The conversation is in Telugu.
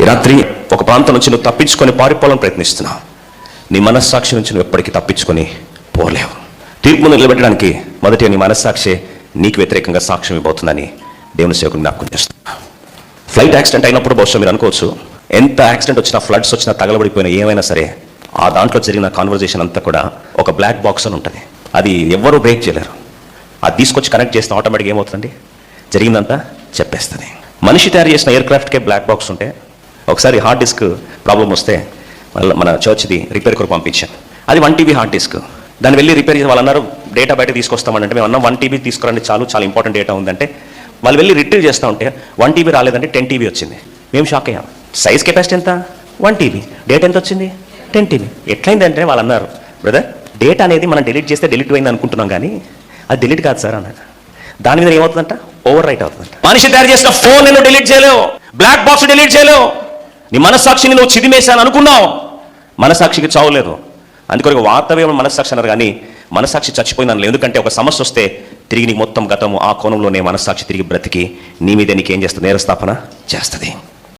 రాత్రి ఒక ప్రాంతం నుంచి నువ్వు తప్పించుకొని పారిపోవాలని ప్రయత్నిస్తున్నావు. నీ మనస్సాక్షి నుంచి నువ్వు ఎప్పటికీ తప్పించుకొని పోలేవు. తీర్పు ముందు నిలబెట్టడానికి మొదటి నీ మనస్సాక్షి నీకు వ్యతిరేకంగా సాక్ష్యం ఇవ్వబోతుందని దేవుని సేవకుని జ్ఞాపకం చేస్తున్నా. ఫ్లైట్ యాక్సిడెంట్ అయినప్పుడు బహుశా మీరు అనుకోవచ్చు, ఎంత యాక్సిడెంట్ వచ్చినా, ఫ్లడ్స్ వచ్చినా, తగలబడిపోయినా, ఏమైనా సరే ఆ దాంట్లో జరిగిన కాన్వర్జేషన్ అంతా కూడా ఒక బ్లాక్ బాక్స్ అని ఉంటుంది. అది ఎవ్వరూ బ్రేక్ చేయలేరు. అది తీసుకొచ్చి కనెక్ట్ చేస్తే ఆటోమేటిక్గా ఏమవుతుంది, జరిగిందంతా చెప్పేస్తుంది. మనిషి తయారు చేసిన ఎయిర్ క్రాఫ్ట్కే బ్లాక్ బాక్స్ ఉంటే, ఒకసారి హార్డ్ డిస్క్ ప్రాబ్లం వస్తే మన చర్చ్ది రిపేర్ కొరకు పంపించాను. అది 1 TB హార్డ్ డిస్క్. దాన్ని వెళ్ళి రిపేర్ చేసి వాళ్ళు అన్నారు డేటా బయట తీసుకొస్తామంటే, మేము అన్నాం 1 TB తీసుకురండి చాలు, చాలా ఇంపార్టెంట్ డేటా ఉందంటే వాళ్ళు వెళ్ళి రిట్రీవ్ చేస్తూ ఉంటే 1 TB రాలేదంటే 10 TB వచ్చింది. మేము షాక్ అయ్యాం. సైజ్ కెపాసిటీ ఎంత? 1 TB. డేటా ఎంత వచ్చింది? 10 TB. ఎట్లయిందంటే వాళ్ళు అన్నారు, బ్రదర్ డేటా అనేది మనం డిలీట్ చేస్తే డిలీట్ అయింది అనుకుంటున్నాం, కానీ అది డిలీట్ కాదు సార్ అన్నారు. దాని మీద ఏమవుతుందంట, ఓవర్ రైట్ అవుతుందంట. మనిషి తయారు చేసిన ఫోన్ నువ్వు డిలీట్ చేయలేవు, బ్లాక్ బాక్స్ డిలీట్ చేయలేవు. నీ మనస్సాక్షిని నువ్వు చిదిమేశాను అనుకున్నావు, మనస్సాక్షికి చావులేదు. అందుకొరకు వార్తవేమో మనస్సాక్షి అన్నారు, కానీ మనస్సాక్షి చచ్చిపోయిందని. ఎందుకంటే ఒక సమస్య వస్తే తిరిగి నీ మొత్తం గతము ఆ కోణంలోనే మనస్సాక్షి తిరిగి బ్రతికి నీ మీద నీకేం చేస్తుంది, నేరస్థాపన చేస్తుంది.